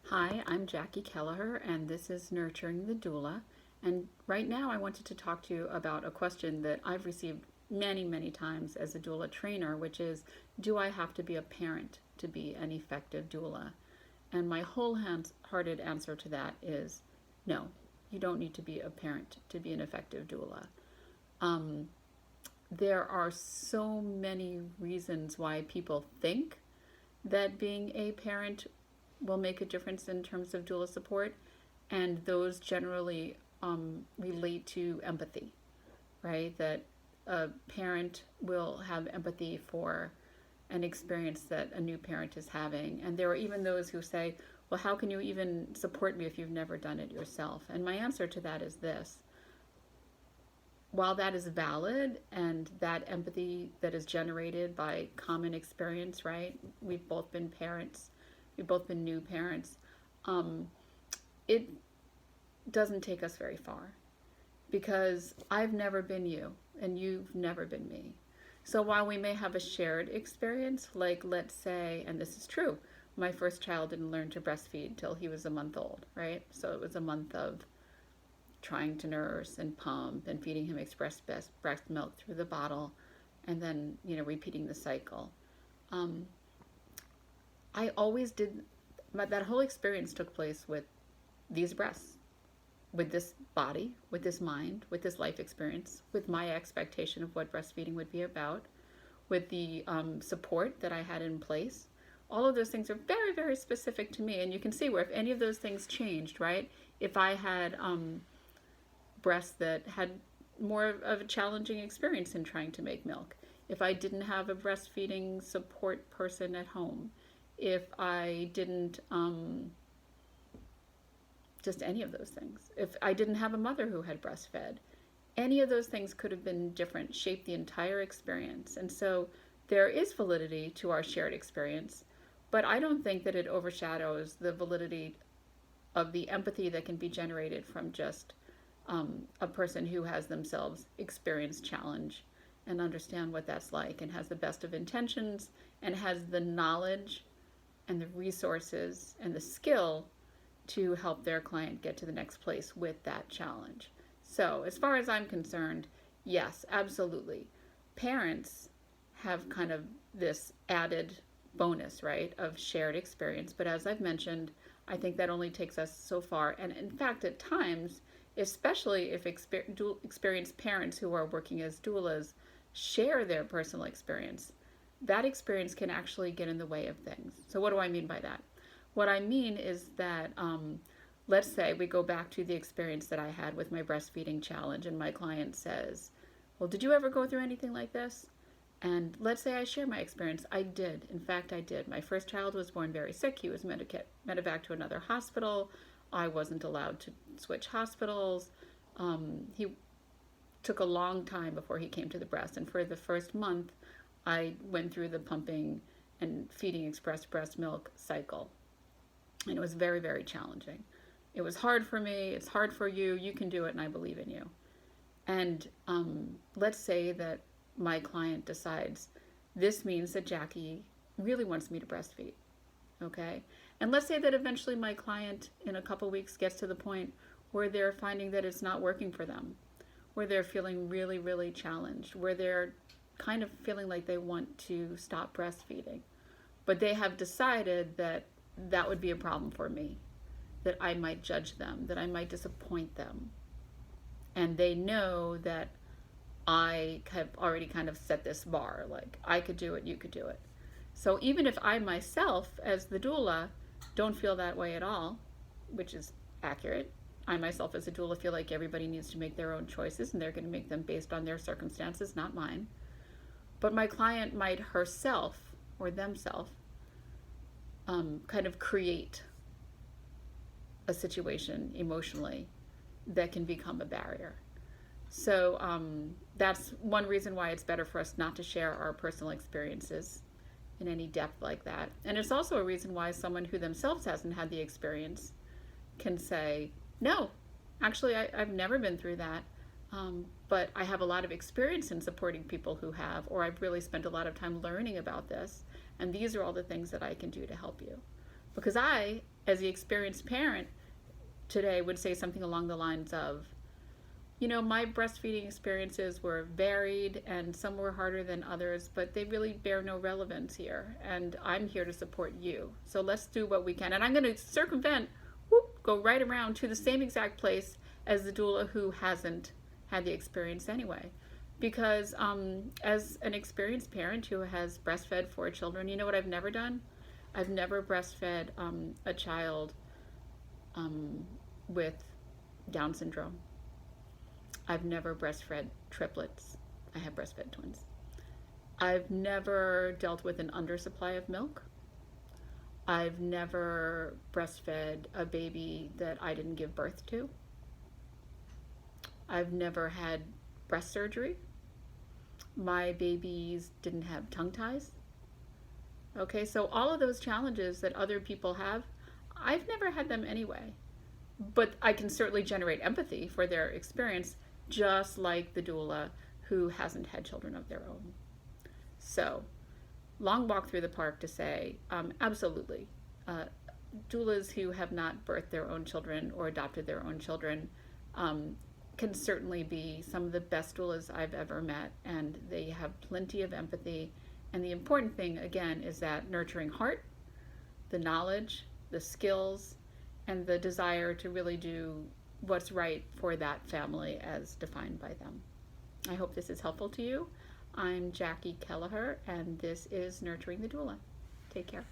Hi, I'm Jackie Kelleher, and this is Nurturing the Doula. And right now, I wanted to talk to you about a question that I've received many, many times as a doula trainer, which is, do I have to be a parent to be an effective doula? And my wholehearted answer to that is no, you don't need to be a parent to be an effective doula. Um, there are so many reasons why people think that being a parent will make a difference in terms of doula support, and those generally relate to empathy, right? That a parent will have empathy for an experience that a new parent is having. And there are even those who say, well, how can you even support me if you've never done it yourself? And my answer to that is this: while that is valid and that empathy that is generated by common experience, right? We've both been parents, we've both been new parents. It doesn't take us very far because I've never been you and you've never been me. So while we may have a shared experience, like let's say, and this is true, my first child didn't learn to breastfeed till he was a month old, right? So it was a month of trying to nurse and pump and feeding him express breast milk through the bottle, and then repeating the cycle. um, I always did that whole experience took place with these breasts, with this body, with this mind, with this life experience, with my expectation of what breastfeeding would be about, with the support that I had in place. All of those things are very, very specific to me. And you can see where if any of those things changed, right? If I had breasts that had more of a challenging experience in trying to make milk, if I didn't have a breastfeeding support person at home, if I didn't, just any of those things, if I didn't have a mother who had breastfed, any of those things could have been different, shaped the entire experience. And so there is validity to our shared experience, but I don't think that it overshadows the validity of the empathy that can be generated from just a person who has themselves experienced challenge and understand what that's like and has the best of intentions and has the knowledge and the resources and the skill to help their client get to the next place with that challenge. So as far as I'm concerned, yes, absolutely. Parents have kind of this added bonus, right, of shared experience. But as I've mentioned, I think that only takes us so far. And in fact, at times, especially if experienced parents who are working as doulas share their personal experience, that experience can actually get in the way of things. So what do I mean by that? What I mean is that let's say we go back to the experience that I had with my breastfeeding challenge, and my client says, well, did you ever go through anything like this? And let's say I share my experience. I did. In fact, I did. My first child was born very sick. He was medevac to another hospital. I wasn't allowed to switch hospitals. He took a long time before he came to the breast. And for the first month, I went through the pumping and feeding express breast milk cycle. And it was very, very challenging. It was hard for me. It's hard for you. You can do it, and I believe in you. And let's say that my client decides this means that Jackie really wants me to breastfeed. Okay? And let's say that eventually my client in a couple weeks gets to the point where they're finding that it's not working for them, where they're feeling really, really challenged, where they're kind of feeling like they want to stop breastfeeding. But they have decided that that would be a problem for me, that I might judge them, that I might disappoint them. And they know that I have already kind of set this bar, like I could do it, you could do it. So even if I myself, as the doula, don't feel that way at all, which is accurate, I myself as a doula feel like everybody needs to make their own choices and they're going to make them based on their circumstances, not mine. But my client might herself or themselves kind of create a situation emotionally that can become a barrier. So that's one reason why it's better for us not to share our personal experiences in any depth like that. And it's also a reason why someone who themselves hasn't had the experience can say, no, actually, I've never been through that. But I have a lot of experience in supporting people who have, or I've really spent a lot of time learning about this. And these are all the things that I can do to help you. Because I as the experienced parent today would say something along the lines of, my breastfeeding experiences were varied and some were harder than others, but they really bear no relevance here. And I'm here to support you. So let's do what we can. And I'm going to circumvent, go right around to the same exact place as the doula who hasn't had the experience anyway. Because as an experienced parent who has breastfed 4 children, you know what I've never done? I've never breastfed a child with Down syndrome. I've never breastfed triplets. I have breastfed twins. I've never dealt with an undersupply of milk. I've never breastfed a baby that I didn't give birth to. I've never had breast surgery. My babies didn't have tongue ties. Okay, so all of those challenges that other people have, I've never had them anyway. But I can certainly generate empathy for their experience, just like the doula who hasn't had children of their own. So, long walk through the park to say, absolutely. Doulas who have not birthed their own children or adopted their own children can certainly be some of the best doulas I've ever met, and they have plenty of empathy. And the important thing, again, is that nurturing heart, the knowledge, the skills, and the desire to really do what's right for that family as defined by them. I hope this is helpful to you. I'm Jackie Kelleher, and this is Nurturing the Doula. Take care.